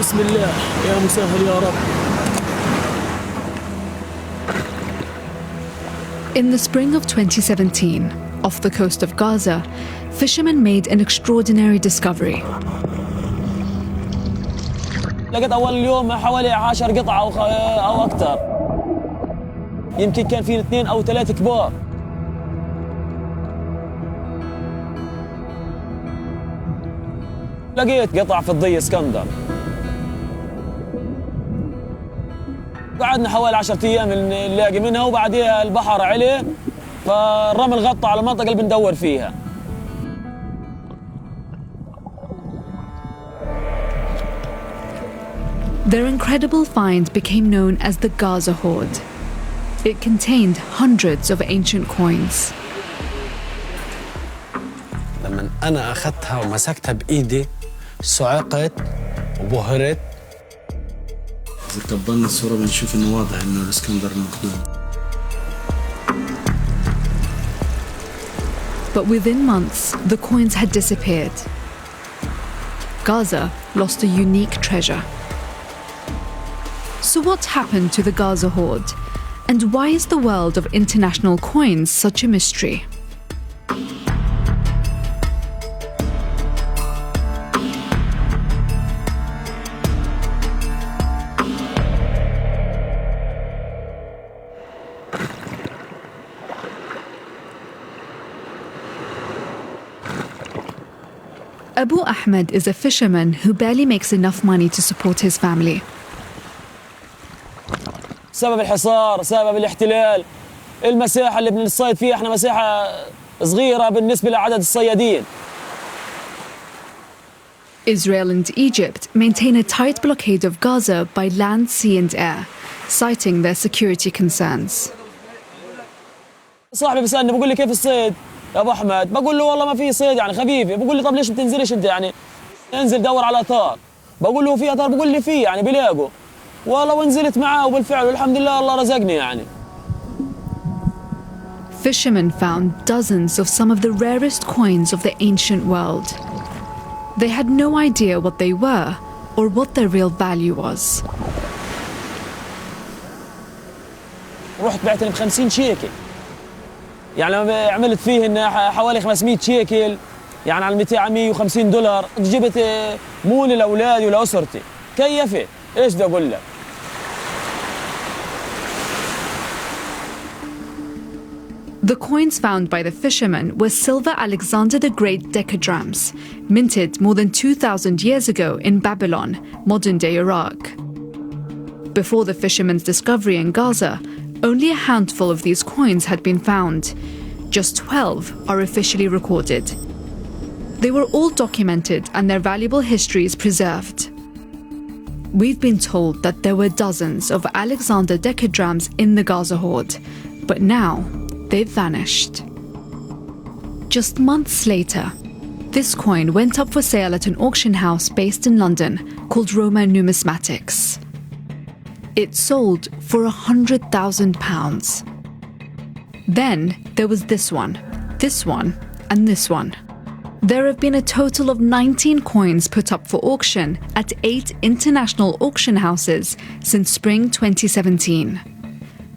بسم الله يا مسهل يا رب. In the spring of 2017, off the coast of Gaza, fishermen made an extraordinary discovery. لقيت أول يوم حوالي 10 قطع أو أكثر. يمكن كان في 2 أو 3 كبار. لقيت قطع في الضي اسكندر. قعدنا حوالي 10 أيام نلاقي منها، وبعديها البحر عليه فالرمل غطى على المنطقة اللي بندور فيها. Their incredible find became known as the Gaza Hoard. It contained hundreds of ancient coins. لما أنا أخذتها ومسكتها بإيدي صعقت وبهرت. إذا كبرنا الصورة بنشوف إنه واضح إنه الإسكندر مخدوم. But within months, the coins had disappeared. Gaza lost a unique treasure. So what happened to the Gaza Hoard? And why is the world of international coins such a mystery? Abu Ahmed is a fisherman who barely makes enough money to support his family. سبب الحصار، سبب الاحتلال، المساحة اللي بنصيد فيها احنا مساحة صغيرة بالنسبة لعدد الصيادين. Israel and Egypt maintain a tight blockade of Gaza by land, sea and air, citing their security concerns. صاحبي بيسألني بقول لي كيف الصيد يا أبو أحمد؟ بقول له والله ما في صيد يعني خفيفة. بقول لي طب ليش ما بتنزلش أنت يعني؟ انزل دور على آثار. بقول له في آثار؟ بقول لي في يعني بلاقوا. والله ونزلت معاه وبالفعل والحمد لله الله رزقني يعني. Fishermen found dozens of some of the rarest coins of the ancient world. They had no idea what they were or what their real value was. رحت بعتني ب50 شيكل. يعني عملت فيه حوالي 500 شيكل، يعني على 250 دولار. جبت مول لاولادي ولاسرتي. كيفت؟ ايش بدي اقول لك؟ The coins found by the fishermen were silver Alexander the Great decadrams, minted more than 2,000 years ago in Babylon, modern-day Iraq. Before the fishermen's discovery in Gaza, only a handful of these coins had been found. Just 12 are officially recorded. They were all documented and their valuable histories preserved. We've been told that there were dozens of Alexander decadrams in the Gaza Hoard, but now they've vanished. Just months later, this coin went up for sale at an auction house based in London called Roma Numismatics. It sold for £100,000. Then there was this one, and this one. There have been a total of 19 coins put up for auction at 8 international auction houses since spring 2017.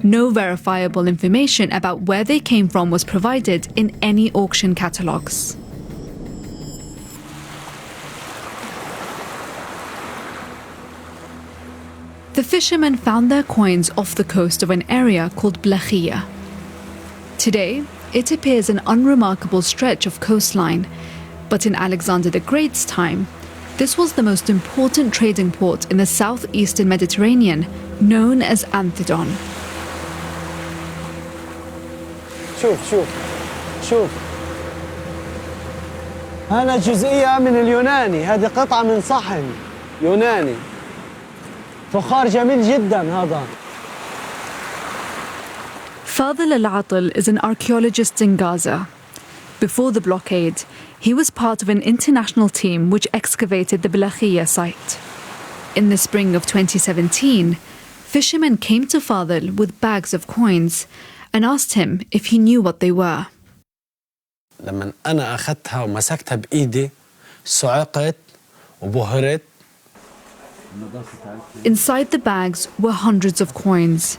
No verifiable information about where they came from was provided in any auction catalogues. The fishermen found their coins off the coast of an area called Blakhia. Today, it appears an unremarkable stretch of coastline, but in Alexander the Great's time, this was the most important trading port in the southeastern Mediterranean, known as Anthedon. شوف هنا جزئية من اليوناني. هذه قطعة من صحن يوناني. فخار جميل جدا هذا. Fadl al-Atal is an archaeologist in Gaza. Before the blockade, he was part of an international team which excavated the Blakhia site. In the spring of 2017, fishermen came to Fadl with bags of coins and asked him if he knew what they were. لما أنا أخذتها ومسكتها بإيدي صعقت وبهرت. Inside the bags were hundreds of coins,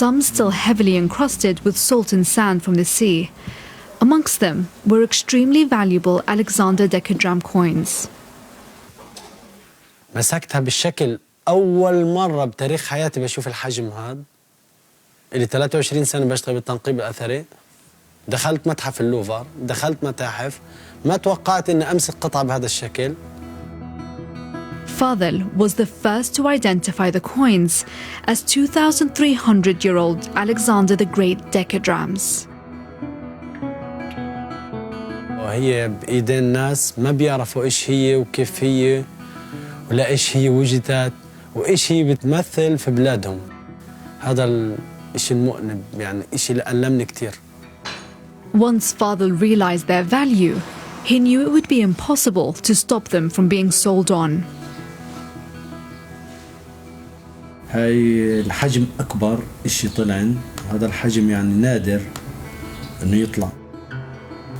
some still heavily encrusted with salt and sand from the sea. Amongst them were extremely valuable Alexander Decadram coins. مسكتها بالشكل أول مرة بتاريخ حياتي بشوف الحجم هذا. اللي 23 سنة بشتغل بالتنقيب الأثري. دخلت متحف اللوفر، دخلت متاحف، ما توقعت إني أمسك قطعة بهذا الشكل. Fadel was the first to identify the coins as 2,300-year-old Alexander the Great decadrams. وهي بإيدين ناس ما بيعرفوا إيش هي وكيف هي ولا إيش هي وجدت وإيش هي بتمثل في بلادهم. هذا الشيء المؤلم، يعني الشيء اللي ألمني كتير. Once Fadel realized their value, he knew it would be impossible to stop them from being sold on. هاي الحجم أكبر إشي طلع، هذا الحجم يعني نادر إنه يطلع.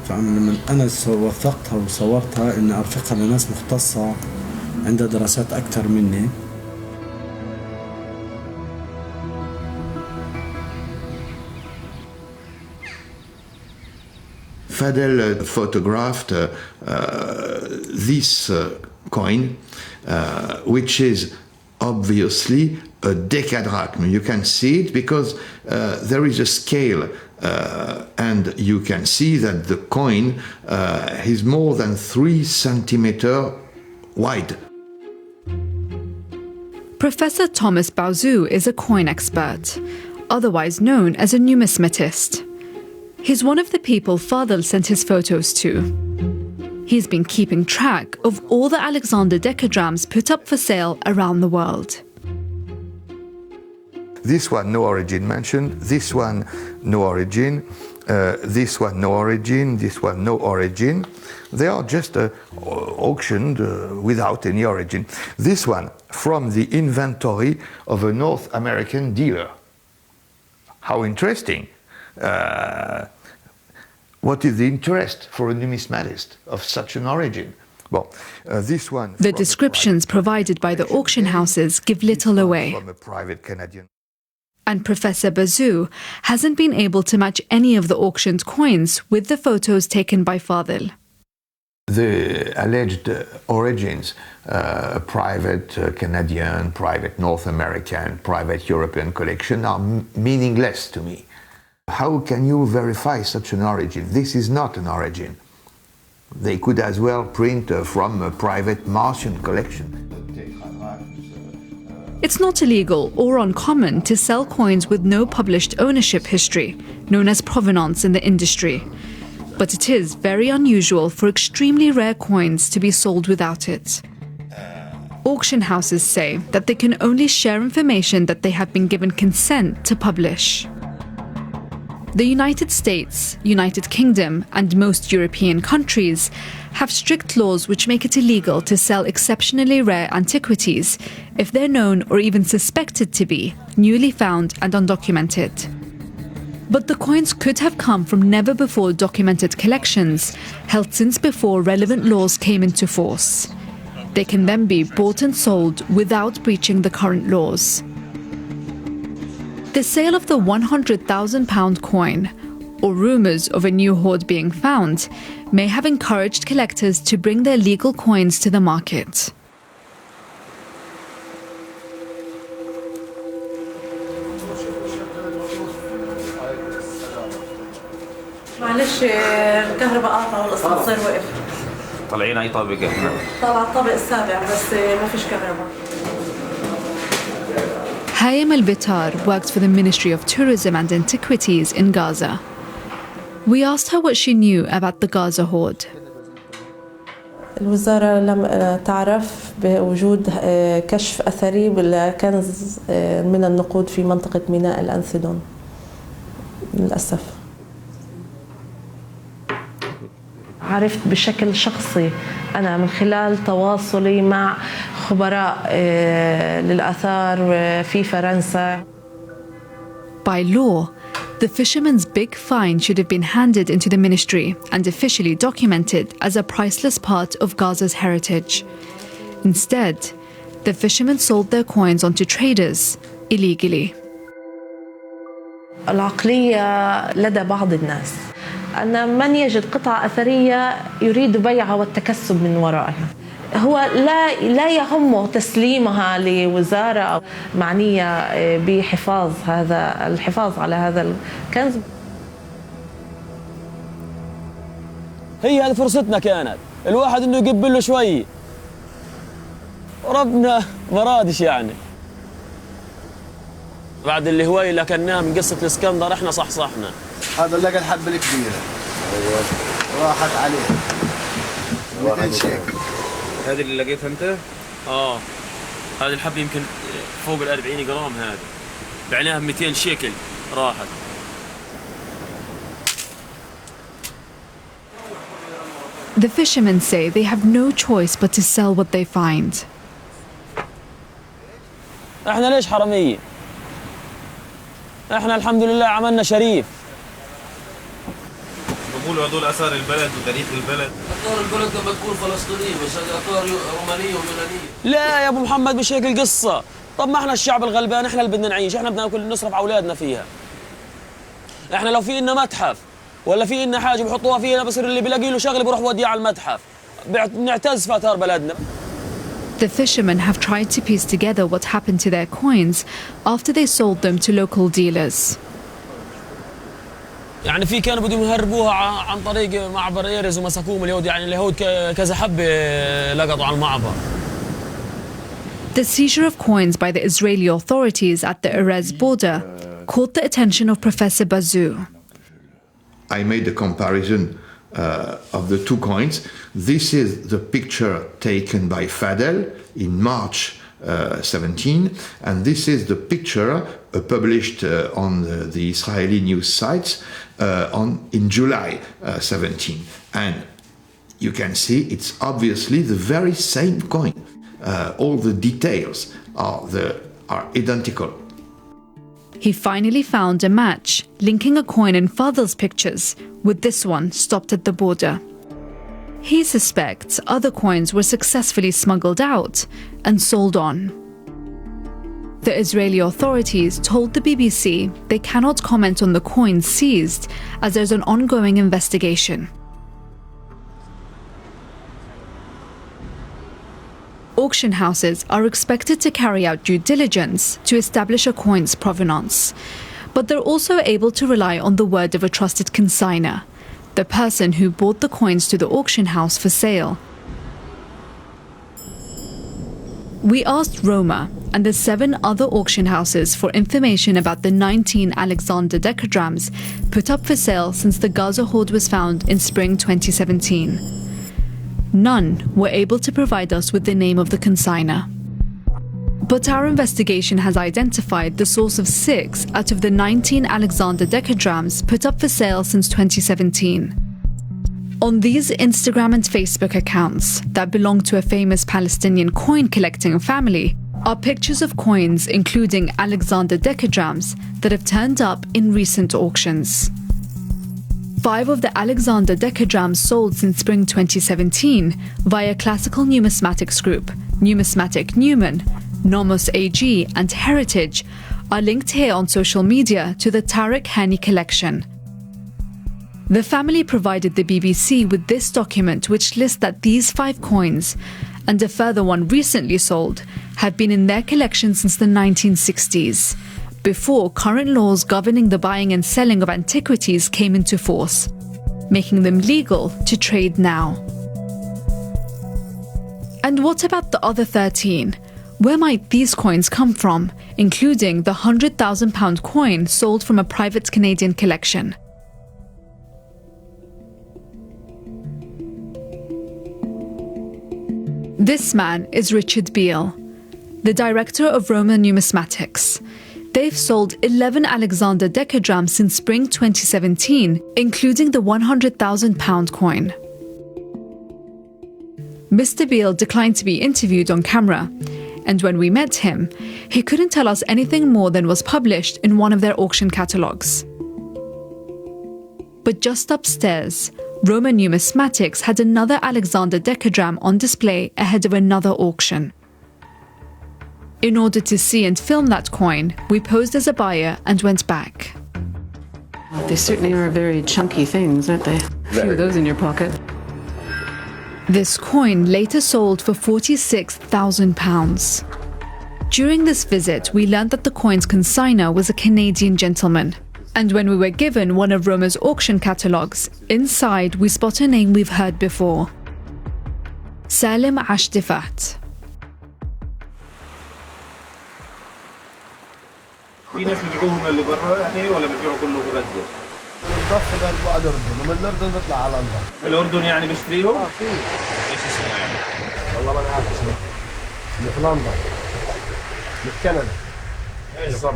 فأنا لما أنا وثقتها وصورتها إني أرفقها لناس مختصة عندها دراسات أكثر مني. Fadel photographed this coin, which is obviously a decadrachme. You can see it because there is a scale, and you can see that the coin is more than 3 centimeters wide. Professor Thomas Bauzou is a coin expert, otherwise known as a numismatist. He's one of the people Fadel sent his photos to. He's been keeping track of all the Alexander decadrams put up for sale around the world. This one, no origin mentioned. This one, no origin. This one, no origin. This one, no origin. They are just auctioned without any origin. This one, from the inventory of a North American dealer. How interesting. What is the interest for a numismatist of such an origin? Well, this one... The descriptions provided by the auction houses give little away. From a private Canadian. And Professor Bauzou hasn't been able to match any of the auctioned coins with the photos taken by Fadel. The alleged origins, private Canadian, private North American, private European collection are meaningless to me. How can you verify such an origin? This is not an origin. They could as well print from a private Martian collection. It's not illegal or uncommon to sell coins with no published ownership history, known as provenance in the industry. But it is very unusual for extremely rare coins to be sold without it. Auction houses say that they can only share information that they have been given consent to publish. The United States, United Kingdom, and most European countries have strict laws which make it illegal to sell exceptionally rare antiquities if they're known or even suspected to be newly found and undocumented. But the coins could have come from never-before documented collections held since before relevant laws came into force. They can then be bought and sold without breaching the current laws. The sale of the £100,000 coin, or rumours of a new hoard being found, may have encouraged collectors to bring their legal coins to the market. معلش الكهرباء قاطعة والاسانسير وقف. طالعين أي طابق احنا؟ طالع الطابق السابع بس ما فيش كهرباء. Hayam al-Bitar worked for the Ministry of Tourism and Antiquities in Gaza. We asked her what she knew about the Gaza hoard. الوزارة لم تعرف بوجود كشف أثري بالكنز من النقود في منطقة ميناء الأنسدون للأسف. عرفت بشكل شخصي أنا من خلال تواصلي مع خبراء للآثار في فرنسا. By law, the fishermen's big find should have been handed into the ministry and officially documented as a priceless part of Gaza's heritage. Instead, the fishermen sold their coins onto traders illegally. العقلية لدى بعض الناس أن من يجد قطعة أثرية يريد بيعها والتكسب من ورائها. هو لا يهمه تسليمها لوزارة معنية الحفاظ على هذا الكنز. هي هذه فرصتنا كانت، الواحد انه يقبل له شوي، ربنا مرادش يعني. بعد الهواية اللي كناها من قصة الاسكندر احنا صحصحنا. هذا لقى الحبة الكبيرة. ايوه راحت عليه 200 شيكل. هذه اللي لقيتها انت؟ هذه الحبة يمكن فوق ال 40 جرام، هذه بعناها ب 200 شيكل راحت. The fishermen say they have no choice but to sell what they find. احنا ليش حرامية؟ احنا الحمد لله عملنا شريف. بقولوا هذول اثار البلد وتاريخ البلد. اثار البلد لما تكون فلسطينية، بس هذه اثار رومانية ويونانية. لا يا ابو محمد مش هيك القصة. طب ما احنا الشعب الغلبان، احنا اللي بدنا نعيش، احنا بدنا ناكل نصرف على اولادنا فيها. احنا لو في لنا متحف ولا في لنا حاجة بحطوها فينا، بصير اللي بلاقي له شغله بروح بوديه على المتحف. بنعتز في اثار بلدنا. The fishermen have tried to piece together what happened to their coins after they sold them to local dealers. يعني في كانوا بدهم يهربوها عن طريق معبر ايرز ومسكوهم اليهود، يعني اليهود كذا حبة لقطوا على المعبر. The seizure of coins by the Israeli authorities at the Erez border caught the attention of Professor Bazou. I made a comparison of the two coins. This is the picture taken by Fadel in March 17, and this is the picture published on the Israeli news sites in July 17. And you can see it's obviously the very same coin. All the details are identical. He finally found a match linking a coin in Fadl's pictures with this one stopped at the border. He suspects other coins were successfully smuggled out and sold on. The Israeli authorities told the BBC they cannot comment on the coins seized as there's an ongoing investigation. Auction houses are expected to carry out due diligence to establish a coin's provenance, but they're also able to rely on the word of a trusted consignor, the person who bought the coins to the auction house for sale. We asked Roma and the 7 other auction houses for information about the 19 Alexander decadrams put up for sale since the Gaza hoard was found in spring 2017. None were able to provide us with the name of the consignor. But our investigation has identified the source of 6 out of the 19 Alexander decadrams put up for sale since 2017. On these Instagram and Facebook accounts that belong to a famous Palestinian coin collecting family are pictures of coins including Alexander decadrams that have turned up in recent auctions. 5 of the Alexander decadrams sold since spring 2017 via Classical Numismatics Group, Numismatic Newman, Nomos AG and Heritage are linked here on social media to the Tariq Hani collection. The family provided the BBC with this document which lists that these 5 coins, and a further one recently sold, have been in their collection since the 1960s, before current laws governing the buying and selling of antiquities came into force, making them legal to trade now. And what about the other 13? Where might these coins come from, including the £100,000 coin sold from a private Canadian collection? This man is Richard Beale, the director of Roma Numismatics. They've sold 11 Alexander decadrams since spring 2017, including the £100,000 coin. Mr. Beale declined to be interviewed on camera, and when we met him, he couldn't tell us anything more than was published in one of their auction catalogues. But just upstairs, Roma Numismatics had another Alexander decadram on display ahead of another auction. In order to see and film that coin, we posed as a buyer and went back. They certainly are very chunky things, aren't they? A few of those in your pocket. This coin later sold for £46,000. During this visit, we learned that the coin's consignor was a Canadian gentleman. And when we were given one of Roma's auction catalogues, inside we spot a name we've heard before. Salim Ashdifat. في ناس بيبيعوهم اللي برا يعني ولا بيبيعوا كله بغزة؟ الضفة ده بعد الأردن ومن الأردن بيطلع على لندن. الأردن يعني بيشتريهم؟ في. ايش اسمه يعني؟ والله ما عارف اسمه. اللي في لندن. اللي في كندا. ايش بالضبط؟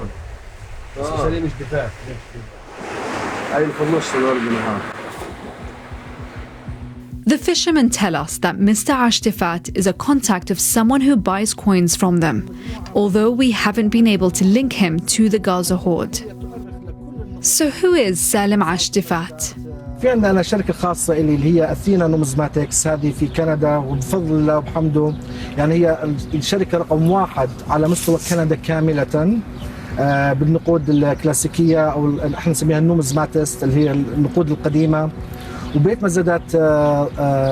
بس سليم مش دفاع. هاي اللي في النص الأردن هذا. The fishermen tell us that Mr. Ashdifat is a contact of someone who buys coins from them, although we haven't been able to link him to the Gaza hoard. So who is Salim Ashdifat? في عندنا شركة خاصة اللي هي أثينا نومزماتكس، هذه في كندا، وبفضل الله وبحمده يعني هي الشركة رقم 1 على مستوى كندا كاملة بالنقود الكلاسيكية أو احنا نسميها النومزماتست اللي هي النقود القديمة. وبيت مزادات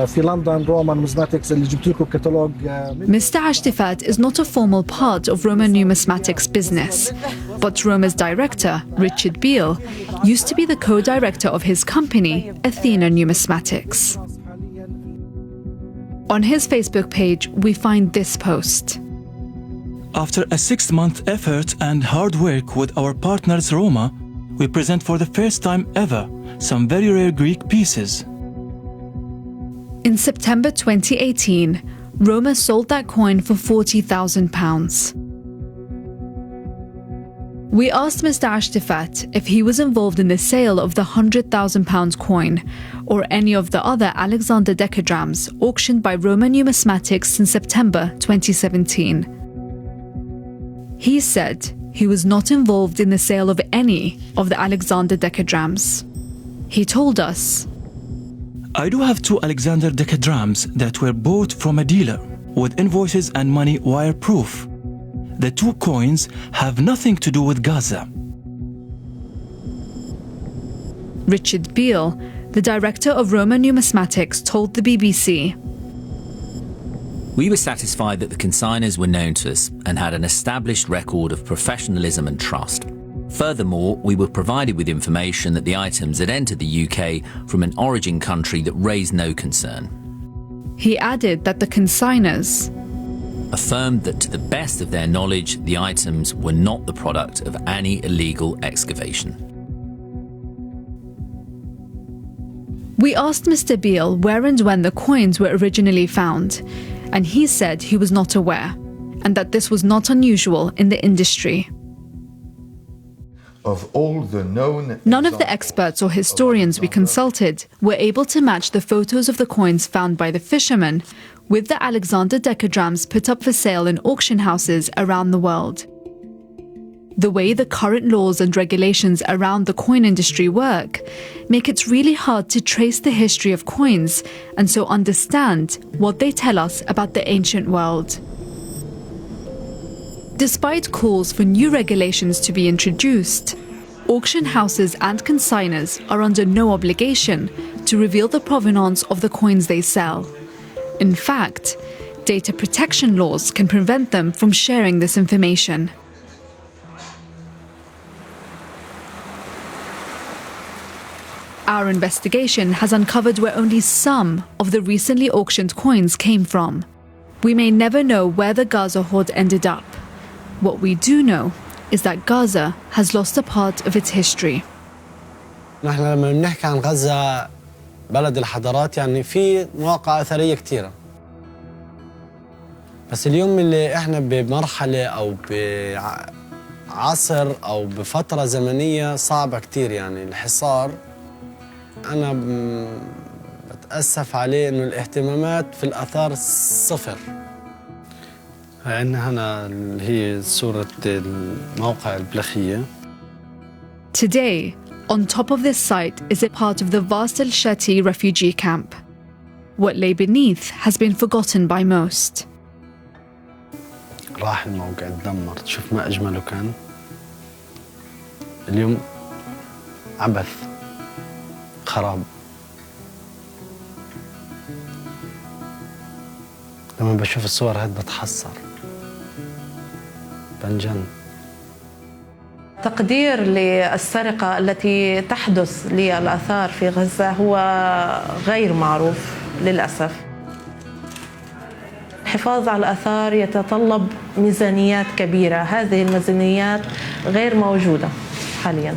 في لندن روما نومزماتكس اللي جبت لكم كتالوج. Mr. Ashdifat is not a formal part of Roma Numismatics business, but Roma's director, Richard Beale, used to be the co-director of his company, Athena Numismatics. On his Facebook page, we find this post. After a 6-month effort and hard work with our partners Roma, we present for the first time ever some very rare Greek pieces. In September 2018, Roma sold that coin for £40,000. We asked Mr. Ashdifat if he was involved in the sale of the £100,000 coin or any of the other Alexander decadrams auctioned by Roma Numismatics in September 2017. He said he was not involved in the sale of any of the Alexander decadrams. He told us, I do have 2 Alexander decadrams that were bought from a dealer with invoices and money wire proof. The 2 coins have nothing to do with Gaza. Richard Beale, the director of Roma Numismatics, told the BBC, We were satisfied that the consignors were known to us and had an established record of professionalism and trust. Furthermore, we were provided with information that the items had entered the UK from an origin country that raised no concern. He added that the consignors affirmed that to the best of their knowledge, the items were not the product of any illegal excavation. We asked Mr. Beale where and when the coins were originally found, and he said he was not aware, and that this was not unusual in the industry. Of all the known... None of the experts or historians we consulted were able to match the photos of the coins found by the fishermen with the Alexander decadrams put up for sale in auction houses around the world. The way the current laws and regulations around the coin industry work make it really hard to trace the history of coins and so understand what they tell us about the ancient world. Despite calls for new regulations to be introduced, auction houses and consignors are under no obligation to reveal the provenance of the coins they sell. In fact, data protection laws can prevent them from sharing this information. Our investigation has uncovered where only some of the recently auctioned coins came from. We may never know where the Gaza hoard ended up. What we do know is that Gaza has lost a part of its history. نحن لما بنحكي عن غزة بلد الحضارات يعني في مواقع أثرية كتيرة. بس اليوم اللي احنا بمرحلة أو بعصر أو بفترة زمنية صعبة كتير يعني الحصار أنا بتأسف عليه إنه الاهتمامات في الآثار صفر. عندنا هنا اللي هي صورة الموقع البلخية. Today, on top of this site is a part of the vast El Shati refugee camp. What lay beneath has been forgotten by most. راح الموقع تدمر. تشوف ما أجمله كان. اليوم عبث، خراب. لما بشوف الصور هاد بتحسر، بنجن. تقدير للسرقة التي تحدث للآثار في غزة هو غير معروف للأسف. الحفاظ على الآثار يتطلب ميزانيات كبيرة، هذه الميزانيات غير موجودة حالياً.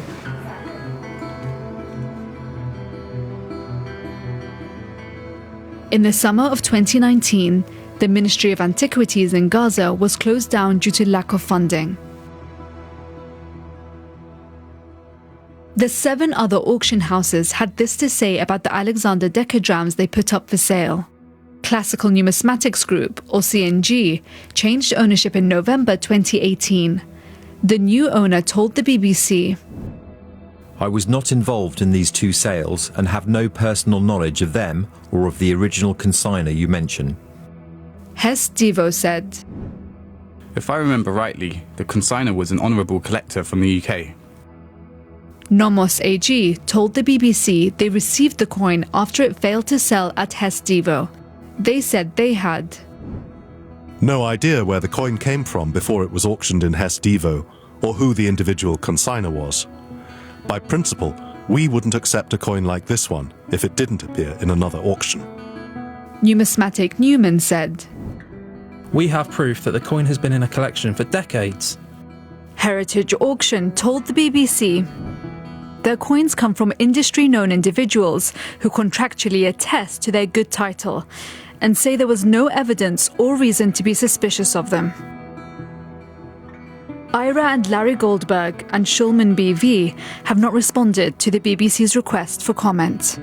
In the summer of 2019, the Ministry of Antiquities in Gaza was closed down due to lack of funding. The 7 other auction houses had this to say about the Alexander decadrams they put up for sale. Classical Numismatics Group, or CNG, changed ownership in November 2018. The new owner told the BBC, I was not involved in these 2 sales and have no personal knowledge of them or of the original consignor you mention. Hess Devo said, If I remember rightly, the consignor was an honourable collector from the UK. Nomos AG told the BBC they received the coin after it failed to sell at Hess Devo. They said they had no idea where the coin came from before it was auctioned in Hess Devo, or who the individual consignor was. By principle, we wouldn't accept a coin like this one if it didn't appear in another auction. Numismatic Newman said, We have proof that the coin has been in a collection for decades. Heritage Auction told the BBC their coins come from industry-known individuals who contractually attest to their good title and say there was no evidence or reason to be suspicious of them. Ira and Larry Goldberg and Shulman BV have not responded to the BBC's request for comment.